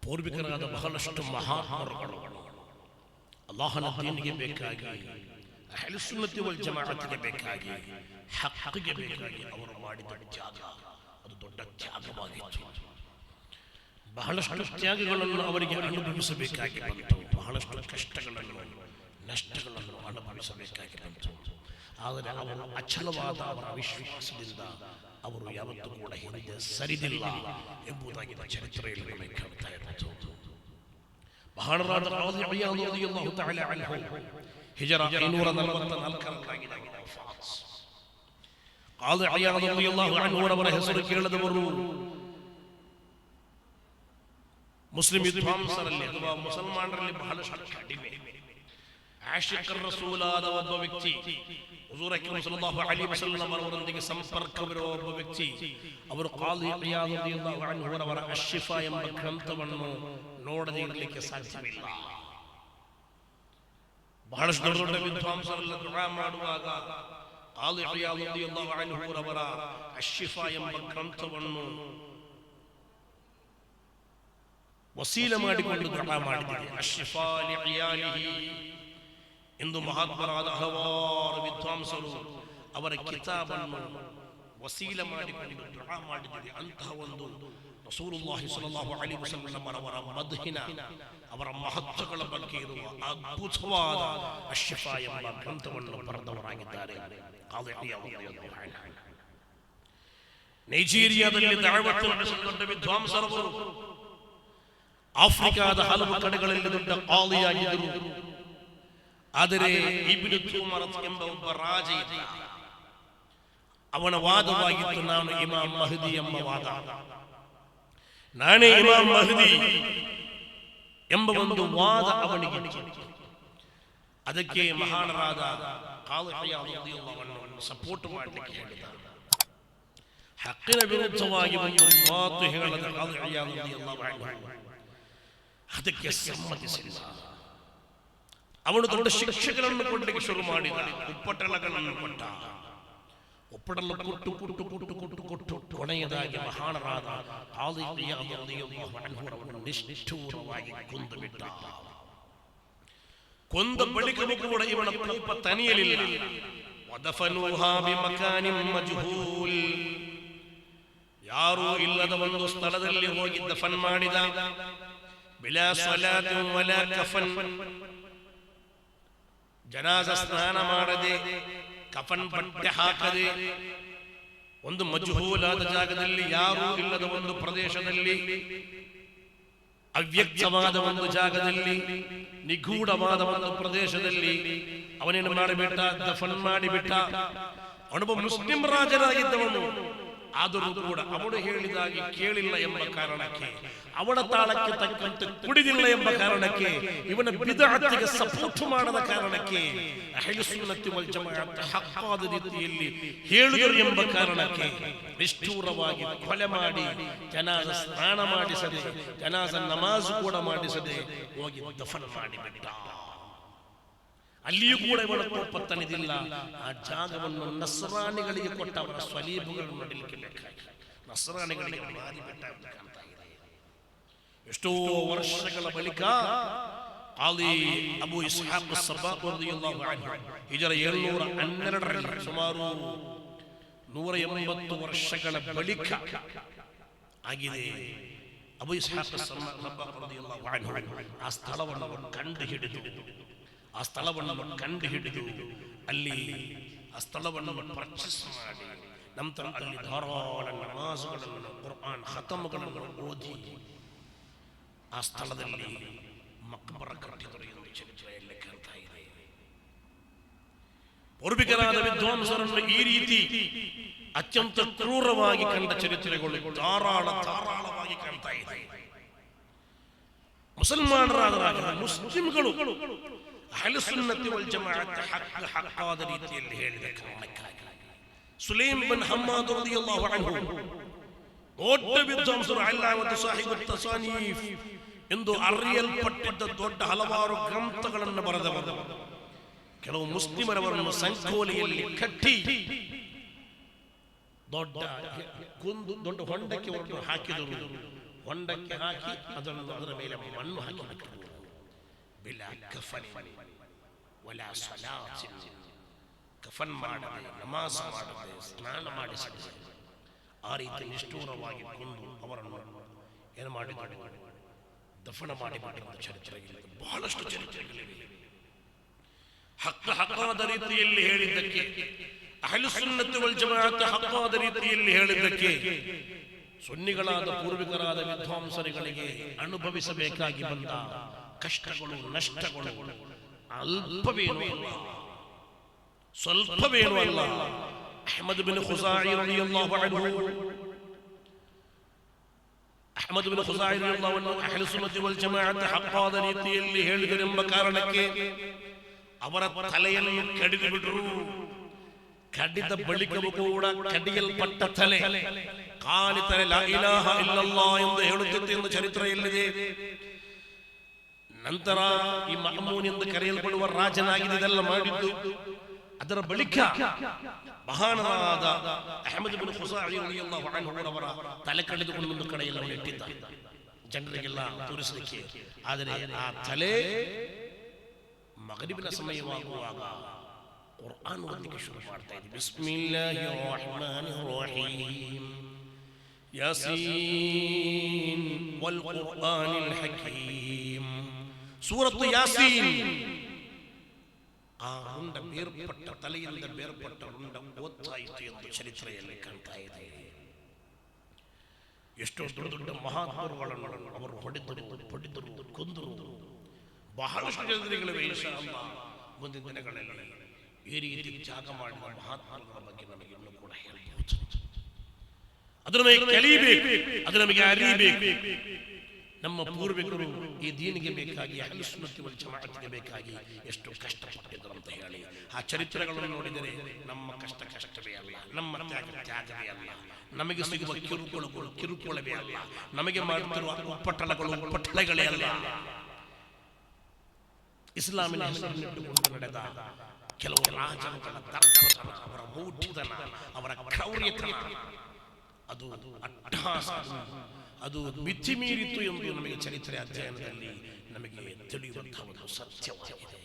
ಪೂರ್ವಿಕರಾದ ಬಹಳಷ್ಟು ಮಹಾತ್ಮರುಗಳು ಅಲ್ಲಾಹನ ದೀನಿಗೆ ಬೇಕಾಗಿ ಅಹ್ಲು ಸುನ್ನತಿ ವಲ್ ಜಮಾಅತಿಗೆ ಬೇಕಾಗಿ ಹಕ್ಕಿಗೆ ಬೇಕಾಗಿ ಅವರು ಮಾಡಿದ ತ್ಯಾಗ ಅದು ದೊಡ್ಡ ತ್ಯಾಗವಾಗಿತ್ತು. ಬಹಳಷ್ಟು ತ್ಯಾಗಗಳನ್ನು ಅವರಿಗೆ ಅನುಭವಿಸಬೇಕಾಗಿ ಬಂತು, ಬಹಳಷ್ಟು ಕಷ್ಟಗಳನ್ನು ನಷ್ಟಗಳನ್ನು ಅನುಭವಿಸಬೇಕಾಗಿ ಬಂತು. ಆದರೆ ಅವರು ಅಚಲವಾದ ಅವರ ವಿಶ್ವಾಸದಿಂದ ಅವರು ಯಾವತ್ತೂ ಕೂಡ ಹಿಂದೆ ಸರಿದಿಲ್ಲ ಎಂಬುದಾಗಿ ಚರಿತ್ರೆಯಲ್ಲಿ ನಮಗೆ ಕಾಣ್ತಾ ಇರುವುದು. ಮಹಾನರಾದ ಕಾದಿ ಇಯಾದ್ ರಲಿಯಲ್ಲಾಹು ತಆಲಾ ಅನ್ಹು ಹಿಜರ 544 ಕಾದಿ ಇಯಾದ್ ರಲಿಯಲ್ಲಾಹು ಅನ್ಹು ಅವರ ಹೆಸರು ಕೇಳದವರು ಮುಸ್ಲಿಂ ವಿದ್ವಾಂಸರಲ್ಲಿ ಅಥವಾ ಮುಸಲ್ಮಾನರಲ್ಲಿ ಬಹಳಷ್ಟು ಕಡಿಮೆ. ಆಶಿಕರ್ ರಸೂಲಾದ ಒಬ್ಬ ವ್ಯಕ್ತಿ, ಹುಜೂರ್ ಅಕ್ರಮ್ ಸಲ್ಲಲ್ಲಾಹು ಅಲೈಹಿ ವಸಲ್ಲಂ ಅವರೊಂದಿಗೆ ಸಂಪರ್ಕವಿರುವ ಒಬ್ಬ ವ್ಯಕ್ತಿ, ಅವರು ಕಾದಿ ಇಯಾದ್ ರಲಿಯಲ್ಲಾಹು ಅನ್ಹು ಅವರ ಅಶ್ಶಿಫಾ ಎಂಬ ಗ್ರಂಥವನ್ನು ನೋಡದೇ ಇರಲಿಕ್ಕೆ ಸಾಧ್ಯವಿಲ್ಲ. ಬಹಳಷ್ಟು ದೊಡ್ಡ ವಿದ್ವಾಂಸರೆಲ್ಲ ದುಆ ಮಾಡುವಾಗ ಕಾದಿ ಇಯಾದ್ ರಲಿಯಲ್ಲಾಹು ಅನ್ಹು ಅವರ ಅಶ್ಶಿಫಾ ಎಂಬ ಗ್ರಂಥವನ್ನು ವಸೀಲ ಮಾಡಿಕೊಂಡು ದುಆ ಮಾಡಿದ್ದಾರೆ. ಅಶ್ಶಿಫಾ ಲಿಇಯಾಲಿಹಿ ಎಂದು ಮಹಾತ್ಮರಾದ ಹಲವಾರು ವಿದ್ವಾಂಸರು ಅವರ ಕಿತಾಬನ್ನು ವಸೀಲ ಮಾಡಿಕೊಂಡು ದುಆ ಮಾಡಿದ್ದಾರೆ. ಅಂತಹ ಒಂದು ರಸೂಲುಲ್ಲಾಹಿ ಸ್ವಲ್ಲಲ್ಲಾಹು ಅಲೈಹಿ ವಸಲ್ಲಂ ಅವರ ಮದ್ಹಿನ ಅವರ ಮಹತ್ವಗಳ ಬಗ್ಗೆ ಇರುವ ಅದ್ಭುತವಾದ ಅಶ್ಶಿಫಾ ಎಂಬ ಗ್ರಂಥವನ್ನು ಬರೆದವರಾಗಿದ್ದಾರೆ ಕಾದಿ ಇಯಾದ್ ರಲಿಯಲ್ಲಾಹು ಅನ್ಹು. ನೈಜೀರಿಯಾದಲ್ಲಿ ದಾವತ್ ನಡೆಸಿದ ದೊಡ್ಡ ವಿದ್ವಾಂಸರವರು, ಆಫ್ರಿಕಾದ ಹಲವು ಕಡೆಗಳಲ್ಲಿ ದೊಡ್ಡ ಕಾದಿಯಾಗಿದ್ದರು. ಆದರೆ ಇಬ್ನ್ ತುಮರತ್ ಎಂಬ ಒಬ್ಬ ರಾಜ ಇದ್ದ. ಅವನ ವಾದವಾಗಿತ್ತು, ನಾನು ಇಮಾಮ್ ಮಹದಿ ಎಂಬ ವಾದ, ನಾನೇ ಇಮಾಮ್ ಮಹದಿ ಎಂಬ ಒಂದು ವಾದ ಅವನಿಗೆ. ಅದಕ್ಕೆ ಮಹಾನರಾದ ಕಾದಿ ಇಯಾದ್ ರಲಿಯಲ್ಲಾಹು ಅನ್ಹು ಸಪೋರ್ಟ್ ಮಾಡಲಿಕ್ಕೆ ಹೇಳಿದ. ಹಕ್ಕಿನ ವಿರುದ್ಧವಾಗಿ ಒಂದು ಮಾತು ಹೇಳದ ಕಾದಿ ಇಯಾದ್ ರಲಿಯಲ್ಲಾಹು ಅನ್ಹು ಅದಕ್ಕೆ ಸಮ್ಮತಿಸಿಲ್ಲ. ಅವನು ದೊಡ್ಡ ಶಿಕ್ಷಕರನ್ನು ಕೊಡಲಿಕ್ಕೆ ಶುರು ಮಾಡಿದ. ಉಪ್ಪಟಳಗಳನ್ನು ಕೊಟ್ಟ. ಉಪ್ಪಟಳ ಕೊಟ್ಟು ಕೊಟ್ಟು ಕೊಟ್ಟು ಕೊಟ್ಟು ಕೊಟ್ಟು ಕೊನೆಯದಾಗಿ ಮಹಾನರಾದ ಕಾದಿ ಇಯಾದ್ ರಲಿಯಲ್ಲಾಹು ಅನ್ಹು ಅವರನ್ನು ನಿಷ್ಠೂರವಾಗಿ ಕೊಂದು ಬಿಟ್ಟ. ಕೊಂದ ಬಳಿಕವೂ ಕೂಡ ಇವನ ಕೋಪ ತಣಿಯಲಿಲ್ಲ. ವದಫನೂಹಾ ಬಿಮಕಾನಿನ್ ಮಜ್ಹೂಲ್, ಯಾರೂ ಇಲ್ಲದ ಒಂದು ಸ್ಥಳದಲ್ಲಿ ಹೋಗಿ ದಫನ್ ಮಾಡಿದ. ಬಿಲಾ ಸಲಾತ್ ವಲಾ ಕಫನ್, ಜನಾಜ ಸ್ನಾನ ಮಾಡದೆ, ಕಫನ್ ಬಟ್ಟೆ ಹಾಕದೆ, ಒಂದು ಮಜ್ಹೂಲಾದ ಜಾಗದಲ್ಲಿ, ಯಾರೂ ಇಲ್ಲದ ಒಂದು ಪ್ರದೇಶದಲ್ಲಿ, ಅವ್ಯಕ್ತವಾದ ಒಂದು ಜಾಗದಲ್ಲಿ, ನಿಗೂಢವಾದ ಒಂದು ಪ್ರದೇಶದಲ್ಲಿ ಅವನೇನು ಮಾಡಿಬಿಟ್ಟ, ದಫನ್ ಮಾಡಿಬಿಟ್ಟ. ಅವನೊಬ್ಬ ಮುಸ್ಲಿಂ ರಾಜನಾಗಿದ್ದವನು. ಆದರೂ ಕೂಡ ಅವನು ಹೇಳಿದಾಗಿ ಕೇಳಿಲ್ಲ ಎಂಬ ಕಾರಣಕ್ಕೆ, ಅವನ ತಾಳಕ್ಕೆ ತಕ್ಕಂತೆ ಕುಡಿದಿಲ್ಲ ಎಂಬ ಕಾರಣಕ್ಕೆ, ಇವನ ಬಿದ್ಅತಿಗೆ ಸಪೋರ್ಟ್ ಮಾಡದ ಕಾರಣಕ್ಕೆ, ಅಹ್ಲು ಸುನ್ನತಿ ವಲ್ ಜಮಾಅತ್ ಹಕ್ಕಾದ ರೀತಿಯಲ್ಲಿ ಹೇಳಿದರು ಎಂಬ ಕಾರಣಕ್ಕೆ ನಿಷ್ಠೂರವಾಗಿ ಕೊಲೆ ಮಾಡಿ, ಜನಾಜ ಸ್ನಾನ ಮಾಡಿಸದೆ, ಜನಾಜ ನಮಾಜ್ ಕೂಡ ಮಾಡಿಸದೆ ಹೋಗಿ ದಫನ್ ಮಾಡಿಬಿಟ್ಟ. ಅಲ್ಲಿಯೂ ಕೂಡ ಇವನ ಕೋಪ ತಣಿದಿಲ್ಲ. ಆ ಜಾಗವನ್ನು ನಸ್ರಾನಿಗಳಿಗೆ ಕೊಟ್ಟ. ಅವರ ಸ್ವಲೀಬುಗಳನ್ನು ನಡಲಿಕ್ಕೆ ಬೇಕಾಗಿ ನಸ್ರಾನಿಗಳಿಗೆ ಮಾರಿಬಿಟ್ಟ ಅಂತ ಕಾಣ್ತಾ ಇದೆ. ಎಷ್ಟೋ ವರ್ಷಗಳ ಬಳಿಕ ಕಾದಿ ಅಬೂ ಇಸ್ಹಾಕ್ ಅಸ್-ಸಬ್ಬಾಗ್ ರಲಿಯಲ್ಲಾಹು ಅನ್ಹು ಹಿಜರ 712ರಲ್ಲಿ, ಸುಮಾರು 180 ವರ್ಷಗಳ ಬಳಿಕ ಆಗಿದೆ. ಅಬೂ ಇಸ್ಹಾಕ್ ಅಸ್-ಸಬ್ಬಾಗ್ ರಲಿಯಲ್ಲಾಹು ಅನ್ಹು ಆ ಸ್ಥಳವನ್ನು ಕಂಡು ಹಿಡಿದು ಅಲ್ಲಿ ಆ ಸ್ಥಳವನ್ನು ಪರ್ಚೇಸ್ ಮಾಡಿ, ನಂತರ ಅಲ್ಲಿ ಧಾರಾಳ ನಮಾಜುಗಳನ್ನು, ಕುರ್ಆನ್ ಖತಮ್ಗಳನ್ನು ಓದಿ ಆ ಸ್ಥಳದಲ್ಲಿ ಮಕ್ಬರ ಕಟ್ಟಿದರು ಎಂದು ಚರಿತ್ರೆಯಲ್ಲಿ ಕಾಣ್ತಾ ಇದೆ. ಪೂರ್ವಿಕರಾದ ವಿದ್ವಾಂಸರನ್ನು ಈ ರೀತಿ ಅತ್ಯಂತ ಕ್ರೂರವಾಗಿ ಕಂಡ ಚರಿತ್ರೆಗಳು ಧಾರಾಳವಾಗಿ ಕಾಣ್ತಾ ಇದೆ. ಮುಸಲ್ಮಾನರಾದ ಮುಸ್ಲಿಂಗಳು ಅಹ್ಲು ಸುನ್ನತಿ ವಲ್ ಜಮಾಅತ್ ಹಕ್ಕಾದ ರೀತಿಯಲ್ಲಿ ಹೇಳಿದ ಕಾರಣಕ್ಕಾಗಿ ಸುಲೈಮ್ ಬಿನ್ ಹಮ್ಮಾದ್ ರಲಿಯಲ್ಲಾಹು ಅನ್ಹು ದೊಡ್ಡ ವಿದ್ವಾಂಸರು, ಅಲ್ಲಾಮತು ಸಾಹಿಬು ತಸಾನೀಫ್ ಎಂದು ಅರಿಯಲ್ಪಟ್ಟಿದ್ದ ದೊಡ್ಡ ಹಲವಾರು ಗ್ರಂಥಗಳನ್ನು ಬರೆದವರು. ಕೆಲವು ಮುಸ್ಲಿಮರವರನ್ನು ಸಂಕೋಲೆಯಲ್ಲಿ ಕಟ್ಟಿ ದೊಡ್ಡ ಹೊಂಡಕ್ಕೆ ಅವರನ್ನು ಹಾಕಿದರು. ಹೊಂಡಕ್ಕೆ ಹಾಕಿ ಅದರ ಮೇಲೆ ಮಣ್ಣು ಹಾಕಿಬಿಟ್ಟರು. ಬಿಲಾ ಕಫನ್ ವಲಾ ಸಲಾತ್, ಕಫನ್ ಮಾಡದೆ, ನಮಾಜ್ ಮಾಡದೆ, ಸ್ನಾನ ಮಾಡಿಸದೆ ಆ ರೀತಿ ನಿಷ್ಠೂರವಾಗಿ ಕೊಂದು ಅವರನ್ನು ಏನು ಮಾಡಿದರು, ದಫನ ಮಾಡಿಬಿಟ್ಟಿರುವ ಚರಿತ್ರೆಗಳಿವೆ. ಬಹಳಷ್ಟು ಚರಿತ್ರೆಗಳಿವೆ. ಹಕ್ಕಾದ ರೀತಿಯಲ್ಲಿ ಹೇಳಿದ್ದಕ್ಕೆ, ಅಹ್ಲು ಸುನ್ನತ್ ವಲ್ ಜಮಾಅತ್ ಹಕ್ಕಾದ ರೀತಿಯಲ್ಲಿ ಹೇಳಿದ್ದಕ್ಕೆ ಸುನ್ನಿಗಳಾದ ಪೂರ್ವಿಕರಾದ ವಿದ್ವಾಂಸರುಗಳಿಗೆ ಅನುಭವಿಸಬೇಕಾಗಿ ಬಂದ ಕಷ್ಟಗಳು, ನಷ್ಟಗಳು ಅಲ್ಪವೇನೂ ಅಲ್ಲ, ಸ್ವಲ್ಪವೇನೂ ಅಲ್ಲ. ಅಹ್ಮದ್ ಬಿನ್ ಖುಜಾಯಿ ರಲಿಯಲ್ಲಾಹು ಅನ್ಹು, ಅಹ್ಮದ್ ಬಿನ್ ಖುಜಾಯಿ ರಲಿಯಲ್ಲಾಹು ಅನ್ಹು ಅಹ್ಲು ಸುನ್ನತ್ ವಲ್ ಜಮಾಅತ್ ಹಕ್ಕಾದ ರೀತಿಯಲ್ಲಿ ಹೇಳಿದರೆಂಬ ಕಾರಣಕ್ಕೆ ಅವರ ತಲೆಯನ್ನು ಕಡಿದು ಬಿಟ್ಟರು. ಕಡಿದ ಬಳಿಕವೂ ಕೂಡ ಕಡಿಯಲ್ಪಟ್ಟ ತಲೆ, ಖಾಲಿ ತಲೆ ಲಾ ಇಲಾಹ ಇಲ್ಲಲ್ಲಾಹ್ ಎಂದು ಹೇಳುತ್ತಿತ್ತು ಎಂದು ಚರಿತ್ರೆಯಲ್ಲಿದೆ. ನಂತರ ಈ ಮಅಮೂನ್ ಎಂದು ಕರೆಯಲ್ಪಡುವ ರಾಜನಾಗಿದೆ ಇದೆಲ್ಲ ಮಾಡಿದ್ದು. ಅದರ ಬಳಿಕ ಮಹಾನರಾದ ಅಹ್ಮದ್ ಬಿನ್ ಖುಜಾಯಿ ರಲಿಯಲ್ಲಾಹು ಅನ್ಹು ಅವರ ತಲೆ ಕಡಿದುಕೊಂಡು ಒಂದು ಕಡೆಯಲ್ಲಿ ಇಟ್ಟಿದ್ದ ಜನರಿಗೆಲ್ಲ ತೋರಿಸಲಿಕ್ಕೆ. ಆದರೆ ಆ ತಲೆ ಮಗರಿಬಿನ ಸಮಯವಾಗುವಾಗ ಕುರ್ಆನ್ ಓದಲಿಕ್ಕೆ ಶುರು ಮಾಡ್ತಾ ಇದೆ. ಬಿಸ್ಮಿಲ್ಲಾಹಿರ್ ರಹ್ಮಾನಿರ್ ರಹೀಮ್, ಯಾಸೀನ್ ವಲ್ ಕುರ್ಆನಿಲ್ ಹಕೀಮ್. ಸೂರತ್ತು ಯಾಸೀನ್, ಆ ರುಂಡ ಬೇರ್ಪಟ್ಟ ತಲೆಯಿಂದ ಬೇರ್ಪಟ್ಟ ರುಂಡ ಓದ್ತಾ ಇತ್ತು ಎಂದು ಚರಿತ್ರೆಯಲ್ಲಿ ಕಾಣ್ತಾ ಇದೆ. ಎಷ್ಟೋ ದೊಡ್ಡ ದೊಡ್ಡ ಮಹಾತ್ಮರುಗಳನ್ನು ಅವರು ಹೊಡೆದರು, ಕೊಂದರು. ಬಹಳಷ್ಟು ಜನರಿಗಳಿವೆ. ಇನ್ಶಾ ಅಲ್ಲಾಹ್ ಮುಂದಿನ ದಿನಗಳಲ್ಲಿ ಈ ರೀತಿ ತ್ಯಾಗ ಮಾಡಿದ ಮಹಾತ್ಮಗಳ ಬಗ್ಗೆ ನಮಗೆ ಇನ್ನೂ ಕೂಡ ಹೇಳಬಹುದು. ಅದು ನಮಗೆ ಕಲಿಬೇಕು, ಅದು ನಮಗೆ ಅರಿಬೇಕು. ನಮ್ಮ ಪೂರ್ವಿಕರು ಈ ದೀನಿಗೆ ಬೇಕಾಗಿ, ಅಹ್ಲು ಸುನ್ನತ್ ವಲ್ ಜಮಾಅತ್ಗೆ ಬೇಕಾಗಿ ಎಷ್ಟು ಕಷ್ಟಪಟ್ಟಿದ್ರು ಅಂತ ಹೇಳಿ ಆ ಚರಿತ್ರೆಗಳನ್ನು ನೋಡಿದರೆ ನಮ್ಮ ಕಷ್ಟ ಕಷ್ಟವೇ ಅಲ್ಲ, ನಮ್ಮ ತ್ಯಾಗವೇ ಅಲ್ಲ, ನಮಗೆ ಸಿಗುವ ಕಿರುಕುಳವೇ ಅಲ್ಲ, ನಮಗೆ ಮಾಡುತ್ತಿರುವ ಉಪ್ಪಟ್ಟಳಗಳೇ ಅಲ್ಲ. ಇಸ್ಲಾಮಿನ ಹೆಸರಿನಿಟ್ಟುಕೊಂಡು ನಡೆದ ಕೆಲವು ರಾಜರುಗಳ ದರ್ಪತನ, ಅವರ ಮೂಢತನ, ಅವರ ಕ್ರೌರ್ಯತನ, ಅದು ಅಟ್ಟಹಾಸ, ಅದು ಮಿತಿ ಮೀರಿತು ಎಂದು ನಮಗೆ ಚರಿತ್ರೆ ಅಧ್ಯಯನದಲ್ಲಿ ನಮಗೆ ತಿಳಿಯುವಂತಹ ಒಂದು ಸತ್ಯವಾಗಿದೆ.